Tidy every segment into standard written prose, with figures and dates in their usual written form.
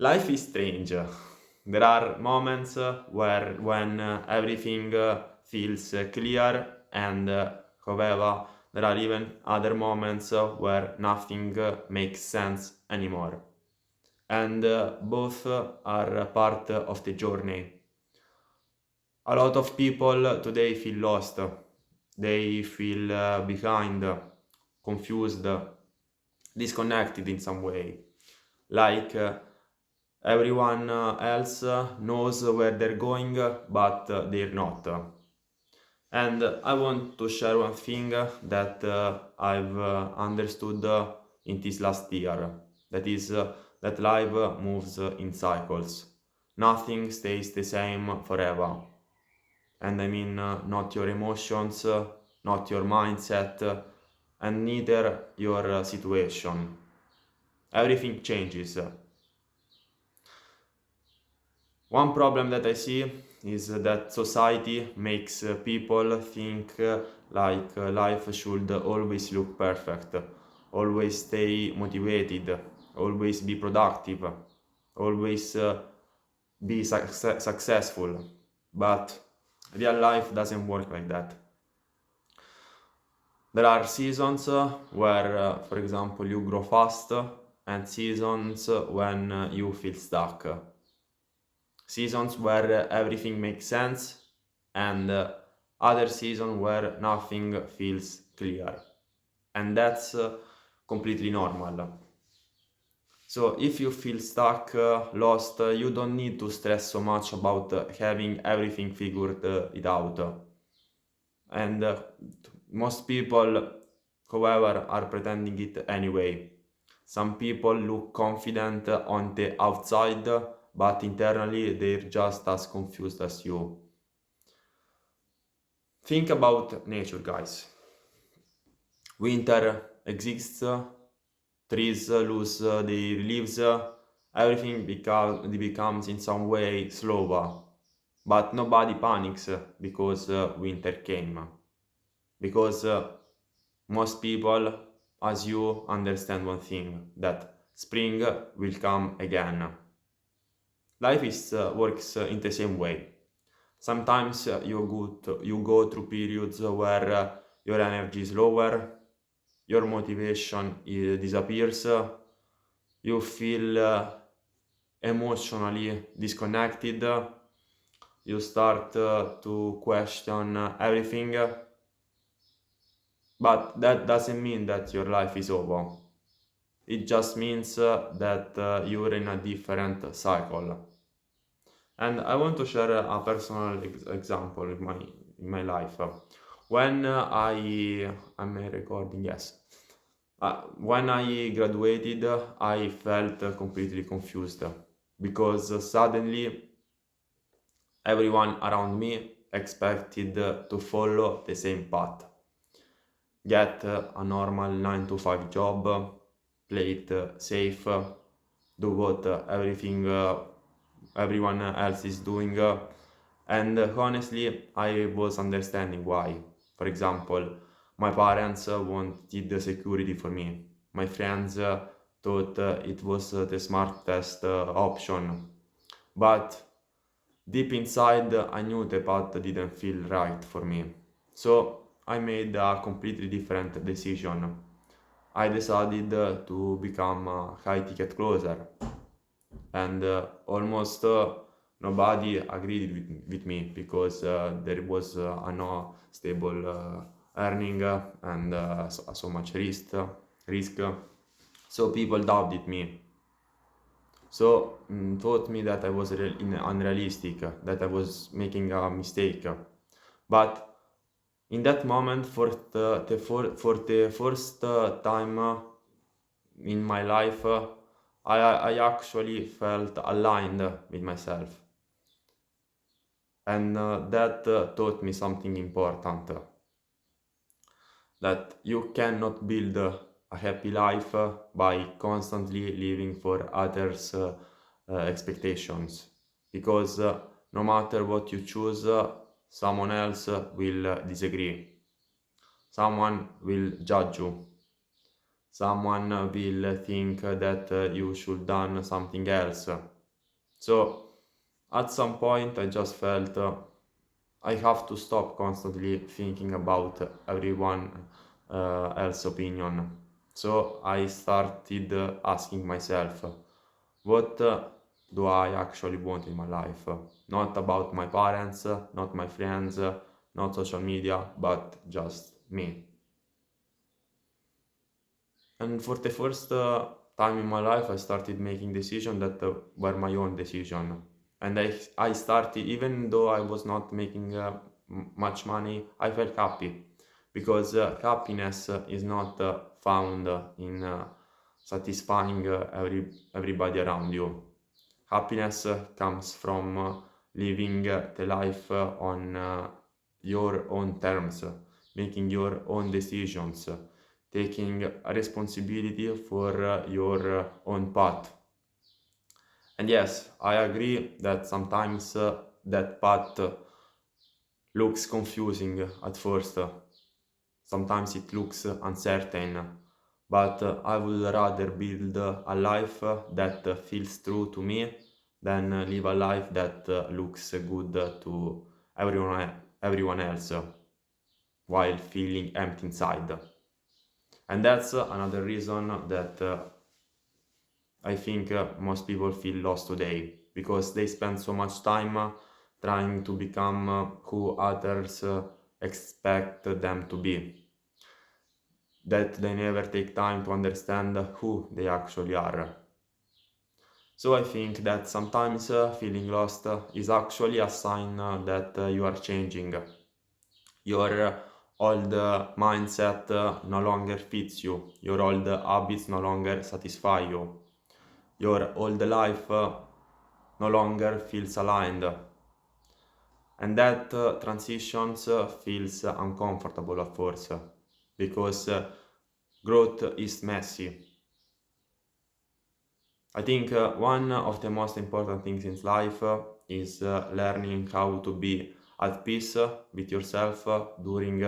Life is strange. There are moments where when everything feels clear, and however, there are even other moments where nothing makes sense anymore. And both are a part of the journey. A lot of people today feel lost. They feel behind, confused, disconnected in some way. Like everyone else knows where they're going, but they're not. And I want to share one thing that I've understood in this last year. That is that life moves in cycles. Nothing stays the same forever. And I mean, not your emotions, not your mindset, and neither your situation. Everything changes. One problem that I see is that society makes people think life should always look perfect, always stay motivated, always be productive, always be successful. But real life doesn't work like that. There are seasons where, for example, you grow fast, and seasons when you feel stuck. Seasons where everything makes sense, and other season where nothing feels clear, and that's completely normal. So if you feel stuck, lost, you don't need to stress so much about having everything figured it out. And most people, however, are pretending it anyway. Some people look confident on the outside, but internally they're just as confused as you. Think about nature, guys. Winter exists, trees lose their leaves, everything becomes in some way slower. But nobody panics because winter came. Because most people, as you, understand one thing, that spring will come again. Life is works in the same way. Sometimes you go through periods where your energy is lower, your motivation disappears, you feel emotionally disconnected, you start to question everything, but that doesn't mean that your life is over. It just means that you're in a different cycle. And I want to share a personal example in my life. When I'm recording, yes. When I graduated, I felt completely confused because suddenly everyone around me expected to follow the same path. Get a normal 9 to 5 job, play it safe, do what everyone else is doing. And honestly, I was understanding why. For example, my parents wanted the security for me. My friends thought it was the smartest option. But deep inside, I knew the path didn't feel right for me. So I made a completely different decision. I decided to become a high ticket closer, and almost nobody agreed with me because there was a no stable earning and so much risk. So people doubted me. So thought me that I was unrealistic, that I was making a mistake. But in that moment, for the first time in my life, I actually felt aligned with myself. And that taught me something important, that you cannot build a happy life by constantly living for others' expectations. Because no matter what you choose, someone else will disagree, someone will judge you, someone will think that you should done something else. So at some point I just felt I have to stop constantly thinking about everyone else's opinion. So I started asking myself, what do I actually want in my life? Not about my parents, not my friends, not social media, but just me. And for the first time in my life, I started making decisions that were my own decision. And I started, even though I was not making much money, I felt happy because happiness is not found in satisfying everybody around you. Happiness comes from living the life on your own terms, making your own decisions, taking responsibility for your own path. And yes, I agree that sometimes that path looks confusing at first. Sometimes it looks uncertain, but I would rather build a life that feels true to me than live a life that looks good to everyone else while feeling empty inside. And that's another reason that I think most people feel lost today because they spend so much time trying to become who others expect them to be that they never take time to understand who they actually are. So I think that sometimes feeling lost is actually a sign that you are changing. Your old mindset no longer fits you. Your old habits no longer satisfy you. Your old life no longer feels aligned. And that transitions feels uncomfortable at first because growth is messy. I think one of the most important things in life is learning how to be at peace with yourself during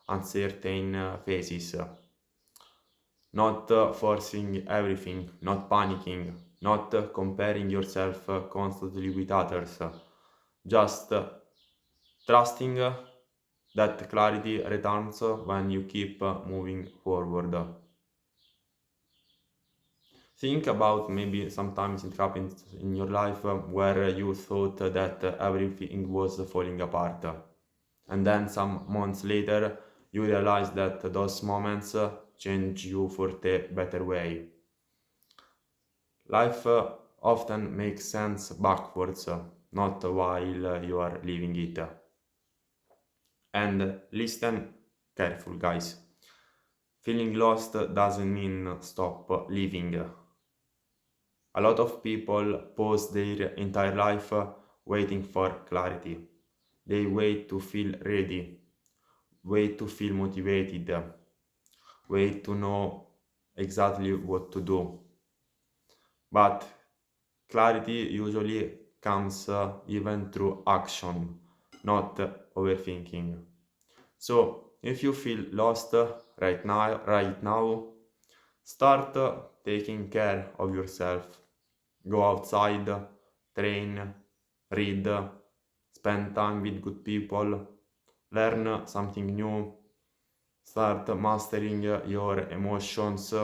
uncertain phases. Not forcing everything, not panicking, not comparing yourself constantly with others. Just trusting that clarity returns when you keep moving forward. Think about maybe sometimes it happens in your life where you thought that everything was falling apart. And then some months later, you realize that those moments change you for the better way. Life often makes sense backwards, not while you are living it. And listen careful, guys. Feeling lost doesn't mean stop living. A lot of people pause their entire life waiting for clarity. They wait to feel ready, wait to feel motivated, wait to know exactly what to do. But clarity usually comes even through action, not overthinking. So, if you feel lost right now, start taking care of yourself. Go outside, train, read, spend time with good people, learn something new, start mastering your emotions,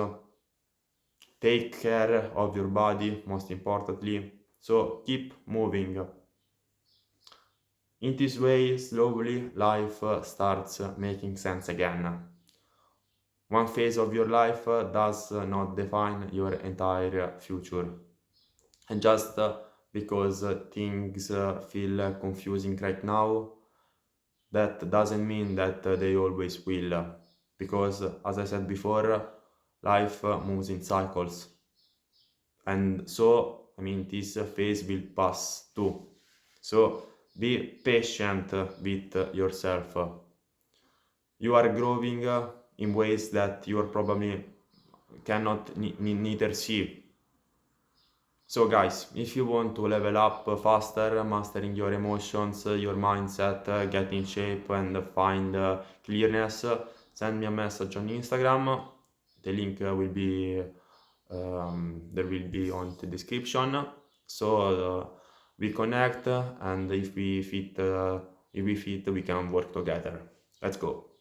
take care of your body, most importantly. So keep moving. In this way, slowly, life starts making sense again. One phase of your life does not define your entire future. And just because things feel confusing right now, that doesn't mean that they always will. Because, as I said before, life moves in cycles. And so, I mean, this phase will pass too. So, be patient with yourself. You are growing in ways that you are probably cannot neither see. So guys, if you want to level up faster, mastering your emotions, your mindset, get in shape and find clearness, send me a message on Instagram. The link will be there will be on the description. So we connect, and if we fit, we can work together. Let's go.